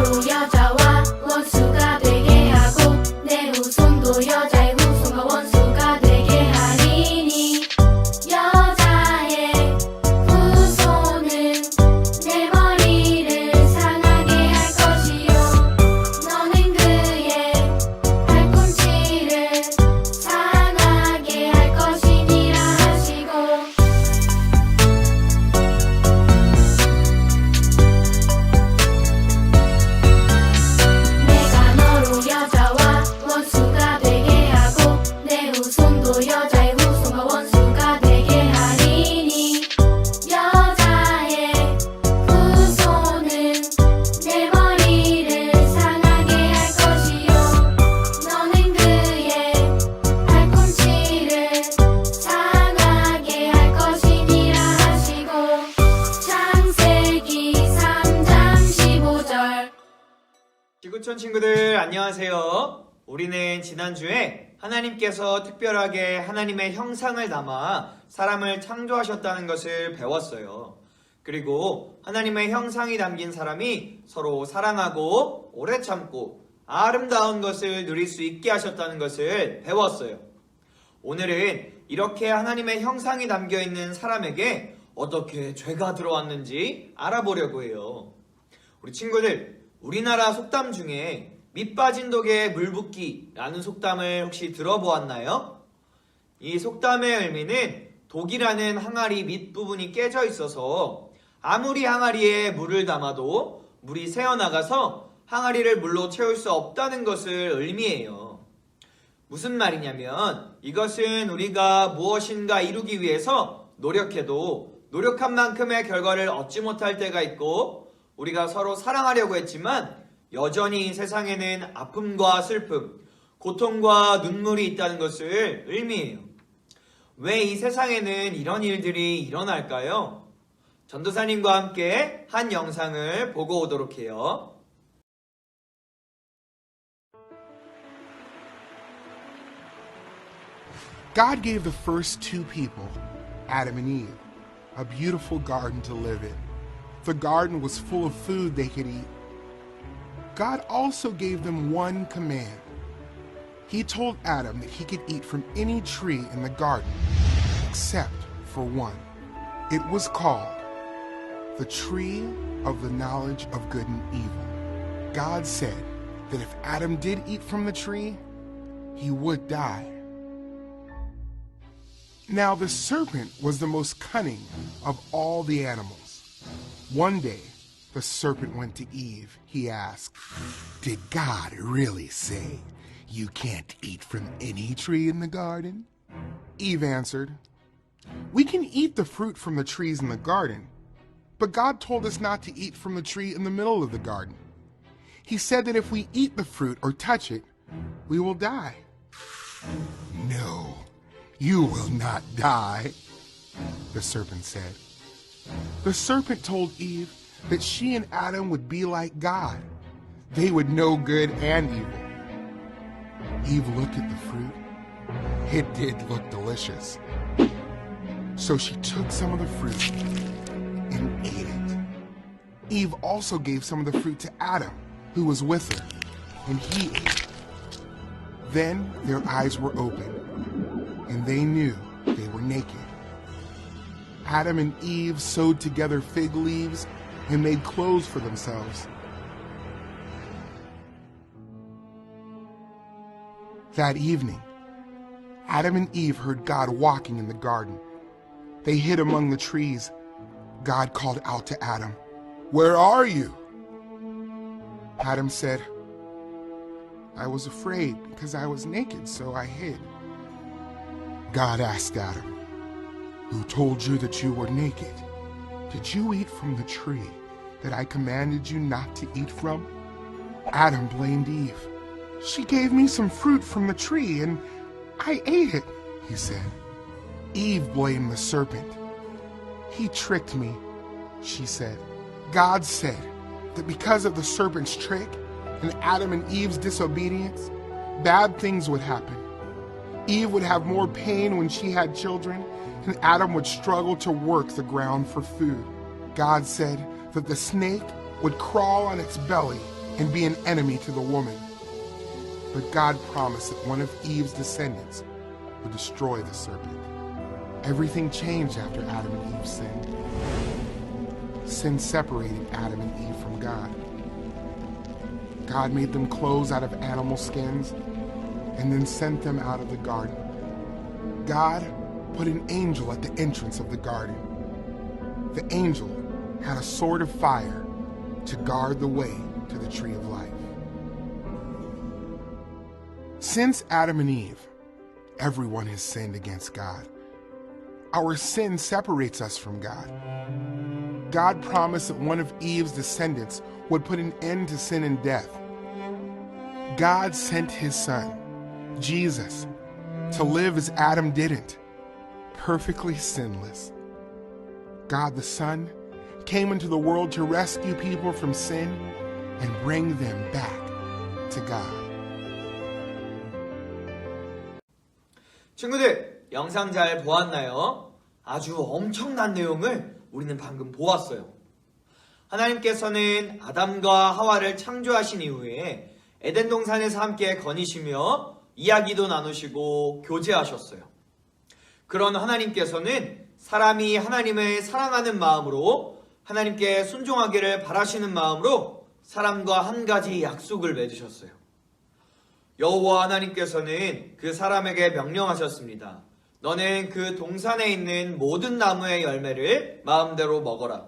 너로 여자와 원수가 되게 하고 내 후손도 여자의 후손과 원수가 되게 하리니 여자의 후손은 내 머리를 상하게 할 것이요 너는 그의 발꿈치를 상하게 할 것이니라 하시고 내가 너로 여자와 원수가 되게 하고 내 후손도 여자의 후손과 원수가 되게 하리니 여자의 후손은 내 머리를 상하게 할 것이요 너는 그의 발꿈치를 상하게 할 것이니라 하시고 창세기 3장 15절 지구촌 친구들 안녕하세요. 우리는 지난주에 하나님께서 특별하게 하나님의 형상을 담아 사람을 창조하셨다는 것을 배웠어요. 그리고 하나님의 형상이 담긴 사람이 서로 사랑하고 오래 참고 아름다운 것을 누릴 수 있게 하셨다는 것을 배웠어요. 오늘은 이렇게 하나님의 형상이 담겨 있는 사람에게 어떻게 죄가 들어왔는지 알아보려고 해요. 우리 친구들, 우리나라 속담 중에 밑 빠진 독에 물 붓기라는 속담을 혹시 들어보았나요? 이 속담의 의미는 독이라는 항아리 밑부분이 깨져 있어서 아무리 항아리에 물을 담아도 물이 새어나가서 항아리를 물로 채울 수 없다는 것을 의미해요. 무슨 말이냐면 이것은 우리가 무엇인가 이루기 위해서 노력해도 노력한 만큼의 결과를 얻지 못할 때가 있고 우리가 서로 사랑하려고 했지만 여전히 세상에는 아픔과 슬픔, 고통과 눈물이 있다는 것을 의미해요. 왜 이 세상에는 이런 일들이 일어날까요? 전도사님과 함께 한 영상을 보고 오도록 해요. God gave the first two people, Adam and Eve, a beautiful garden to live in. The garden was full of food they could eat. God also gave them one command. He told Adam that he could eat from any tree in the garden, except for one. It was called the tree of the knowledge of good and evil. God said that if Adam did eat from the tree, he would die. Now the serpent was the most cunning of all the animals. One day, the serpent went to Eve. He asked, "Did God really say you can't eat from any tree in the garden?" Eve answered, "We can eat the fruit from the trees in the garden, but God told us not to eat from the tree in the middle of the garden. He said that if we eat the fruit or touch it, we will die." "No, you will not die," the serpent said. The serpent told Eve that she and Adam would be like God. They would know good and evil. Eve looked at the fruit. It did look delicious. So she took some of the fruit and ate it. Eve also gave some of the fruit to Adam, who was with her, and he ate. Then their eyes were opened, and they knew they were naked. Adam and Eve sewed together fig leaves and made clothes for themselves. That evening, Adam and Eve heard God walking in the garden. They hid among the trees. God called out to Adam, "Where are you?" Adam said, "I was afraid because I was naked, so I hid." God asked Adam, "Who told you that you were naked? Did you eat from the tree that I commanded you not to eat from?" Adam blamed Eve. "She gave me some fruit from the tree and I ate it," he said. Eve blamed the serpent. "He tricked me," she said. God said that because of the serpent's trick and Adam and Eve's disobedience, bad things would happen. Eve would have more pain when she had children, and Adam would struggle to work the ground for food. God said that the snake would crawl on its belly and be an enemy to the woman. But God promised that one of Eve's descendants would destroy the serpent. Everything changed after Adam and Eve sinned. Sin separated Adam and Eve from God. God made them clothes out of animal skins and then sent them out of the garden. God put an angel at the entrance of the garden. The angel had a sword of fire to guard the way to the tree of life. Since Adam and Eve, everyone has sinned against God. Our sin separates us from God. God promised that one of Eve's descendants would put an end to sin and death. God sent his son, Jesus, to live as Adam didn't, perfectly sinless. God the Son came into the world to rescue people from sin and bring them back to God. 친구들, 영상 잘 보았나요? 아주 엄청난 내용을 우리는 방금 보았어요. 하나님께서는 아담과 하와를 창조하신 이후에 에덴 동산에서 함께 거니시며 이야기도 나누시고 교제하셨어요. 그런 하나님께서는 사람이 하나님을 사랑하는 마음으로 하나님께 순종하기를 바라시는 마음으로 사람과 한 가지 약속을 맺으셨어요. 여호와 하나님께서는 그 사람에게 명령하셨습니다. 너는 그 동산에 있는 모든 나무의 열매를 마음대로 먹어라.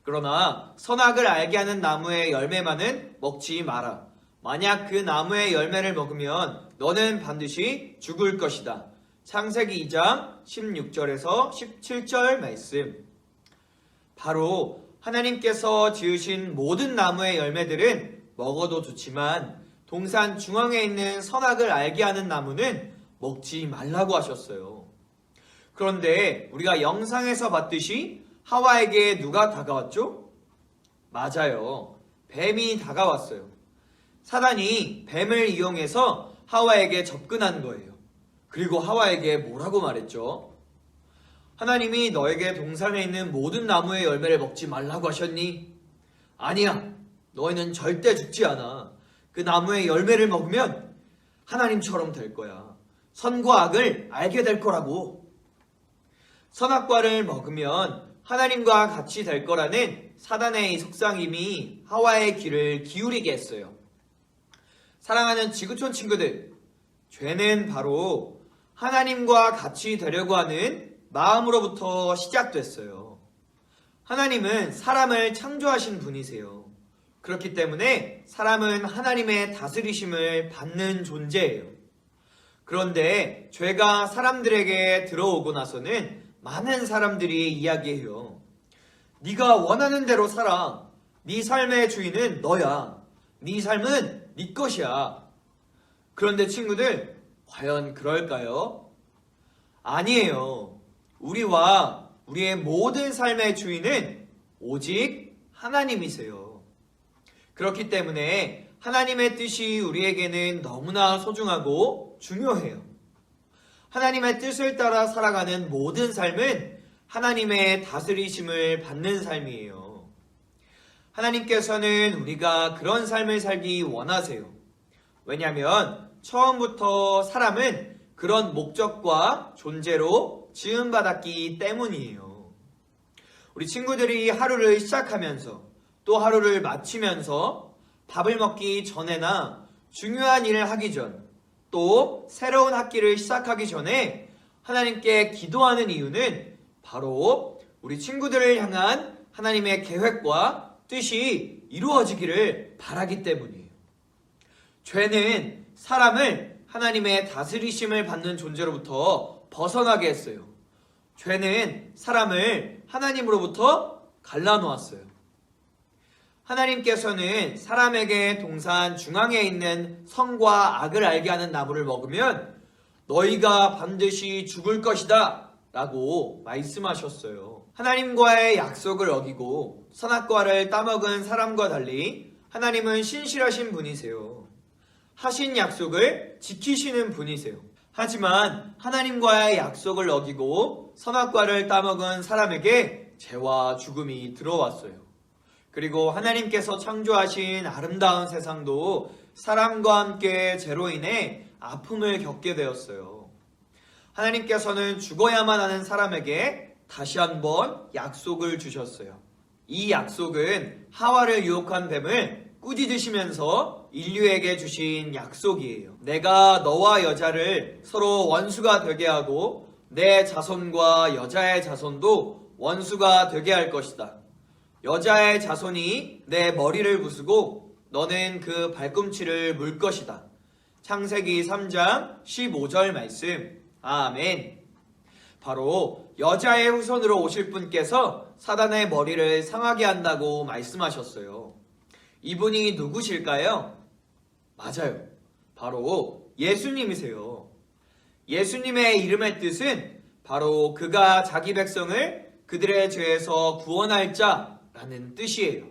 그러나 선악을 알게 하는 나무의 열매만은 먹지 마라. 만약 그 나무의 열매를 먹으면 너는 반드시 죽을 것이다. 창세기 2장 16절에서 17절 말씀. 바로 하나님께서 지으신 모든 나무의 열매들은 먹어도 좋지만 동산 중앙에 있는 선악을 알게 하는 나무는 먹지 말라고 하셨어요. 그런데 우리가 영상에서 봤듯이 하와에게 누가 다가왔죠? 맞아요. 뱀이 다가왔어요. 사단이 뱀을 이용해서 하와에게 접근한 거예요. 그리고 하와에게 뭐라고 말했죠? 하나님이 너에게 동산에 있는 모든 나무의 열매를 먹지 말라고 하셨니? 아니야. 너희는 절대 죽지 않아. 그 나무의 열매를 먹으면 하나님처럼 될 거야. 선과 악을 알게 될 거라고. 선악과를 먹으면 하나님과 같이 될 거라는 사단의 속삭임이 하와의 귀를 기울이게 했어요. 사랑하는 지구촌 친구들, 죄는 바로 하나님과 같이 되려고 하는 마음으로부터 시작됐어요. 하나님은 사람을 창조하신 분이세요. 그렇기 때문에 사람은 하나님의 다스리심을 받는 존재예요. 그런데 죄가 사람들에게 들어오고 나서는 많은 사람들이 이야기해요. 네가 원하는 대로 살아. 네 삶의 주인은 너야. 네 삶은 네 것이야. 그런데 친구들, 과연 그럴까요? 아니에요. 우리와 우리의 모든 삶의 주인은 오직 하나님이세요. 그렇기 때문에 하나님의 뜻이 우리에게는 너무나 소중하고 중요해요. 하나님의 뜻을 따라 살아가는 모든 삶은 하나님의 다스리심을 받는 삶이에요. 하나님께서는 우리가 그런 삶을 살기 원하세요. 왜냐하면 처음부터 사람은 그런 목적과 존재로 지음받았기 때문이에요. 우리 친구들이 하루를 시작하면서 또 하루를 마치면서 밥을 먹기 전에나 중요한 일을 하기 전, 또 새로운 학기를 시작하기 전에 하나님께 기도하는 이유는 바로 우리 친구들을 향한 하나님의 계획과 뜻이 이루어지기를 바라기 때문이에요. 죄는 사람을 하나님의 다스리심을 받는 존재로부터 벗어나게 했어요. 죄는 사람을 하나님으로부터 갈라놓았어요. 하나님께서는 사람에게 동산 중앙에 있는 선과 악을 알게 하는 나무를 먹으면 너희가 반드시 죽을 것이다 라고 말씀하셨어요. 하나님과의 약속을 어기고 선악과를 따먹은 사람과 달리 하나님은 신실하신 분이세요. 하신 약속을 지키시는 분이세요. 하지만 하나님과의 약속을 어기고 선악과를 따먹은 사람에게 죄와 죽음이 들어왔어요. 그리고 하나님께서 창조하신 아름다운 세상도 사람과 함께 죄로 인해 아픔을 겪게 되었어요. 하나님께서는 죽어야만 하는 사람에게 다시 한번 약속을 주셨어요. 이 약속은 하와를 유혹한 뱀을 꾸짖으시면서 인류에게 주신 약속이에요. 내가 너와 여자를 서로 원수가 되게 하고 내 자손과 여자의 자손도 원수가 되게 할 것이다. 여자의 자손이 내 머리를 부수고 너는 그 발꿈치를 물 것이다. 창세기 3장 15절 말씀. 아멘. 바로 여자의 후손으로 오실 분께서 사단의 머리를 상하게 한다고 말씀하셨어요. 이분이 누구실까요? 맞아요. 바로 예수님이세요. 예수님의 이름의 뜻은 바로 그가 자기 백성을 그들의 죄에서 구원할 자라는 뜻이에요.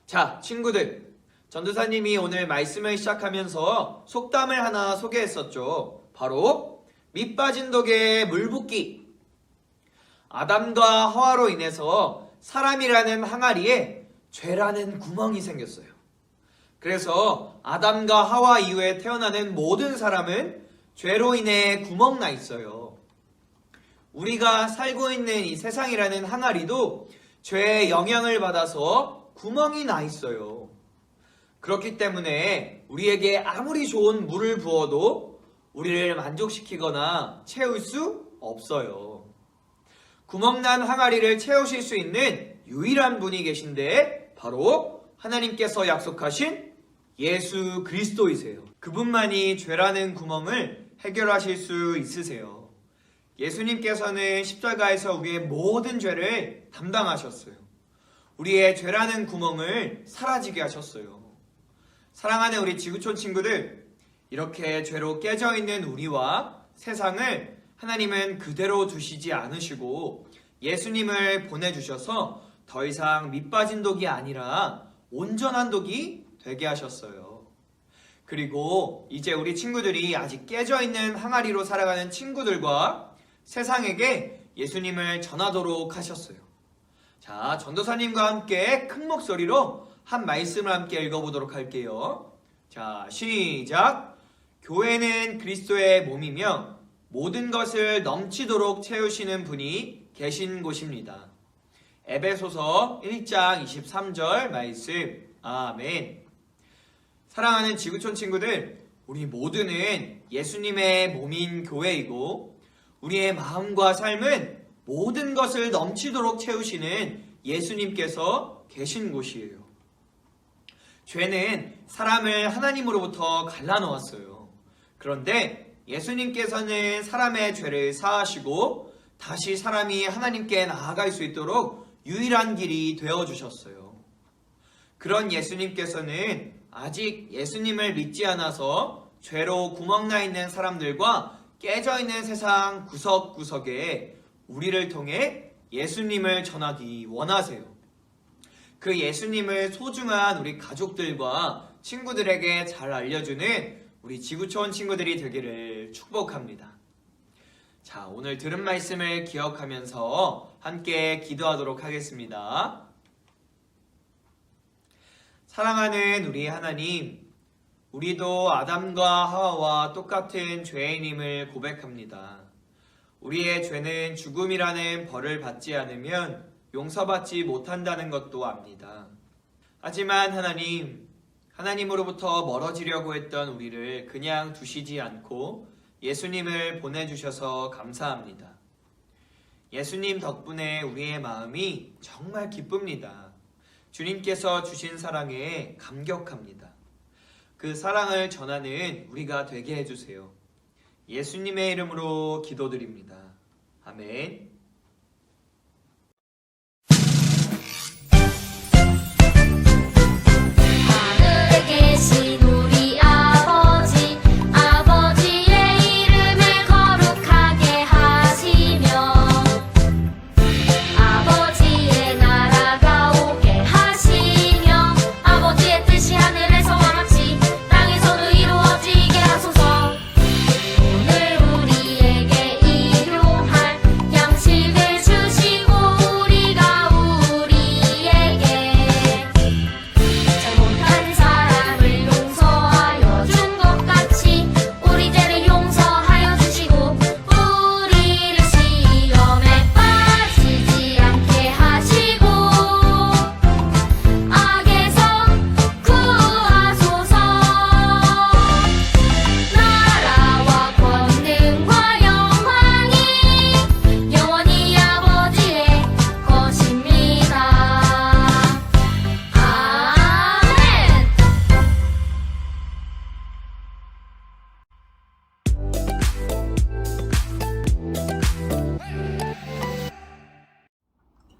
자, 친구들. 전도사님이 오늘 말씀을 시작하면서 속담을 하나 소개했었죠. 바로 밑 빠진 독에 물 붓기. 아담과 하와로 인해서 사람이라는 항아리에 죄라는 구멍이 생겼어요. 그래서 아담과 하와 이후에 태어나는 모든 사람은 죄로 인해 구멍 나 있어요. 우리가 살고 있는 이 세상이라는 항아리도 죄의 영향을 받아서 구멍이 나 있어요. 그렇기 때문에 우리에게 아무리 좋은 물을 부어도 우리를 만족시키거나 채울 수 없어요. 구멍난 항아리를 채우실 수 있는 유일한 분이 계신데 바로 하나님께서 약속하신 예수 그리스도이세요. 그분만이 죄라는 구멍을 해결하실 수 있으세요. 예수님께서는 십자가에서 우리의 모든 죄를 담당하셨어요. 우리의 죄라는 구멍을 사라지게 하셨어요. 사랑하는 우리 지구촌 친구들, 이렇게 죄로 깨져 있는 우리와 세상을 하나님은 그대로 두시지 않으시고 예수님을 보내주셔서 더 이상 밑빠진 독이 아니라 온전한 독이 되게 하셨어요. 그리고 이제 우리 친구들이 아직 깨져 있는 항아리로 살아가는 친구들과 세상에게 예수님을 전하도록 하셨어요. 자, 전도사님과 함께 큰 목소리로 한 말씀을 함께 읽어보도록 할게요. 자, 시작! 교회는 그리스도의 몸이며 모든 것을 넘치도록 채우시는 분이 계신 곳입니다. 에베소서 1장 23절 말씀. 아멘. 사랑하는 지구촌 친구들, 우리 모두는 예수님의 몸인 교회이고 우리의 마음과 삶은 모든 것을 넘치도록 채우시는 예수님께서 계신 곳이에요. 죄는 사람을 하나님으로부터 갈라놓았어요. 그런데 예수님께서는 사람의 죄를 사하시고 다시 사람이 하나님께 나아갈 수 있도록 유일한 길이 되어주셨어요. 그런 예수님께서는 아직 예수님을 믿지 않아서 죄로 구멍나 있는 사람들과 깨져 있는 세상 구석구석에 우리를 통해 예수님을 전하기 원하세요. 그 예수님을 소중한 우리 가족들과 친구들에게 잘 알려주는 우리 지구촌 친구들이 되기를 축복합니다. 자, 오늘 들은 말씀을 기억하면서 함께 기도하도록 하겠습니다. 사랑하는 우리 하나님, 우리도 아담과 하와와 똑같은 죄인임을 고백합니다. 우리의 죄는 죽음이라는 벌을 받지 않으면 용서받지 못한다는 것도 압니다. 하지만 하나님, 하나님으로부터 멀어지려고 했던 우리를 그냥 두시지 않고 예수님을 보내주셔서 감사합니다. 예수님 덕분에 우리의 마음이 정말 기쁩니다. 주님께서 주신 사랑에 감격합니다. 그 사랑을 전하는 우리가 되게 해주세요. 예수님의 이름으로 기도드립니다. 아멘. 하늘에 계신 우리 아버지, 아버지의 이름을 거룩하게 하시며 아버지의 나라가 오게 하시며 아버지의 뜻이 하늘에서와 같이 땅에서도 이루어지게 하소서. 오늘 우리에게 일용할 양식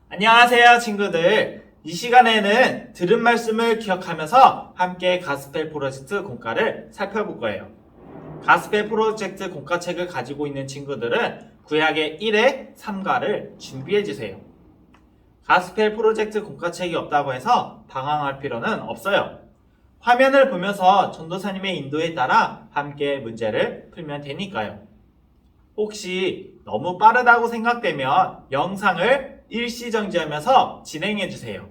안녕하세요, 친구들. 이 시간에는 들은 말씀을 기억하면서 함께 가스펠 프로젝트 공과를 살펴볼 거예요. 가스펠 프로젝트 공과책을 가지고 있는 친구들은 구약의 1회 3과를 준비해주세요. 가스펠 프로젝트 공과책이 없다고 해서 당황할 필요는 없어요. 화면을 보면서 전도사님의 인도에 따라 함께 문제를 풀면 되니까요. 혹시 너무 빠르다고 생각되면 영상을 일시정지하면서 진행해주세요.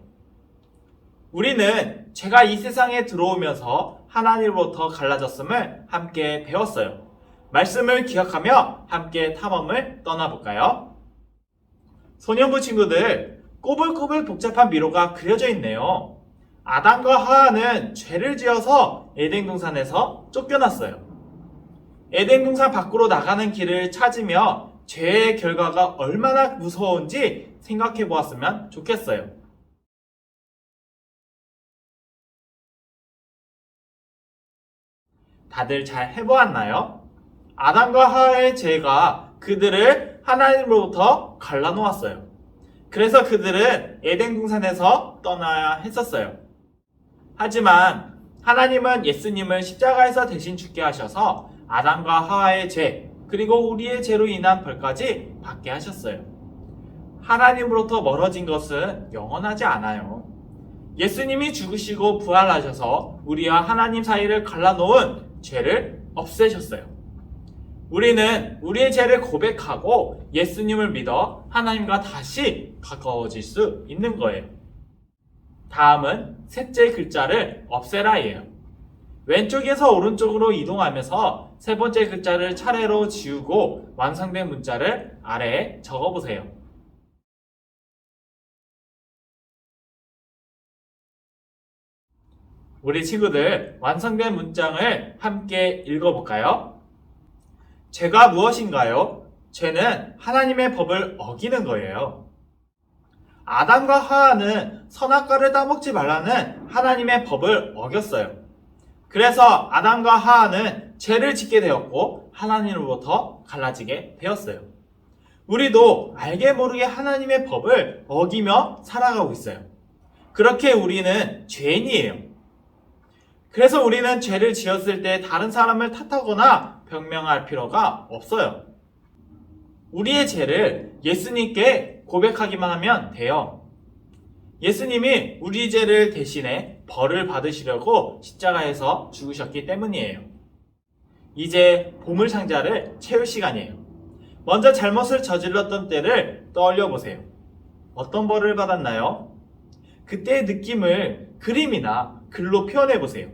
우리는 죄가 이 세상에 들어오면서 하나님으로부터 갈라졌음을 함께 배웠어요. 말씀을 기억하며 함께 탐험을 떠나볼까요? 소년부 친구들, 꼬불꼬불 복잡한 미로가 그려져 있네요. 아담과 하와는 죄를 지어서 에덴 동산에서 쫓겨났어요. 에덴 동산 밖으로 나가는 길을 찾으며 죄의 결과가 얼마나 무서운지 생각해 보았으면 좋겠어요. 다들 잘 해보았나요? 아담과 하와의 죄가 그들을 하나님으로부터 갈라놓았어요. 그래서 그들은 에덴 동산에서 떠나야 했었어요. 하지만 하나님은 예수님을 십자가에서 대신 죽게 하셔서 아담과 하와의 죄, 그리고 우리의 죄로 인한 벌까지 받게 하셨어요. 하나님으로부터 멀어진 것은 영원하지 않아요. 예수님이 죽으시고 부활하셔서 우리와 하나님 사이를 갈라놓은 죄를 없애셨어요. 우리는 우리의 죄를 고백하고 예수님을 믿어 하나님과 다시 가까워질 수 있는 거예요. 다음은 셋째 글자를 없애라예요. 왼쪽에서 오른쪽으로 이동하면서 세 번째 글자를 차례로 지우고 완성된 문자를 아래에 적어보세요. 우리 친구들, 완성된 문장을 함께 읽어볼까요? 죄가 무엇인가요? 죄는 하나님의 법을 어기는 거예요. 아담과 하와는 선악과를 따먹지 말라는 하나님의 법을 어겼어요. 그래서 아담과 하와는 죄를 짓게 되었고 하나님으로부터 갈라지게 되었어요. 우리도 알게 모르게 하나님의 법을 어기며 살아가고 있어요. 그렇게 우리는 죄인이에요. 그래서 우리는 죄를 지었을 때 다른 사람을 탓하거나 변명할 필요가 없어요. 우리의 죄를 예수님께 고백하기만 하면 돼요. 예수님이 우리 죄를 대신해 벌을 받으시려고 십자가에서 죽으셨기 때문이에요. 이제 보물상자를 채울 시간이에요. 먼저 잘못을 저질렀던 때를 떠올려 보세요. 어떤 벌을 받았나요? 그때의 느낌을 그림이나 글로 표현해 보세요.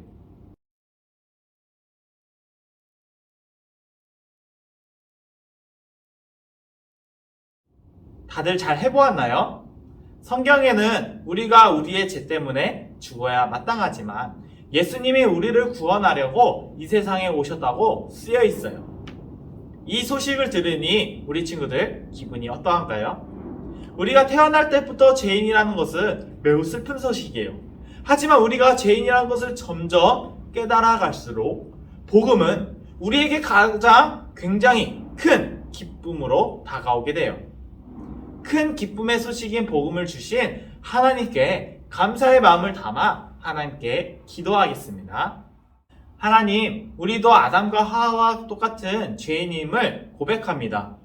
다들 잘 해보았나요? 성경에는 우리가 우리의 죄 때문에 죽어야 마땅하지만 예수님이 우리를 구원하려고 이 세상에 오셨다고 쓰여 있어요. 이 소식을 들으니 우리 친구들 기분이 어떠한가요? 우리가 태어날 때부터 죄인이라는 것은 매우 슬픈 소식이에요. 하지만 우리가 죄인이라는 것을 점점 깨달아 갈수록 복음은 우리에게 가장 굉장히 큰 기쁨으로 다가오게 돼요. 큰 기쁨의 소식인 복음을 주신 하나님께 감사의 마음을 담아 하나님께 기도하겠습니다. 하나님, 우리도 아담과 하와와 똑같은 죄인임을 고백합니다.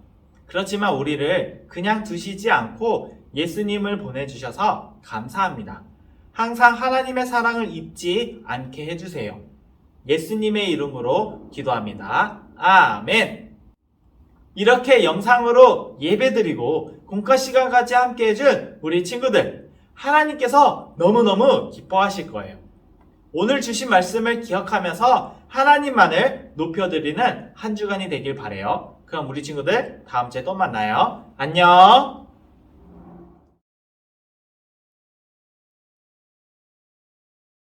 그렇지만 우리를 그냥 두시지 않고 예수님을 보내주셔서 감사합니다. 항상 하나님의 사랑을 잊지 않게 해주세요. 예수님의 이름으로 기도합니다. 아멘. 이렇게 영상으로 예배드리고 공과 시간까지 함께 해준 우리 친구들, 하나님께서 너무너무 기뻐하실 거예요. 오늘 주신 말씀을 기억하면서 하나님만을 높여드리는 한 주간이 되길 바라요. 그럼 우리 친구들 다음 주에 또 만나요. 안녕.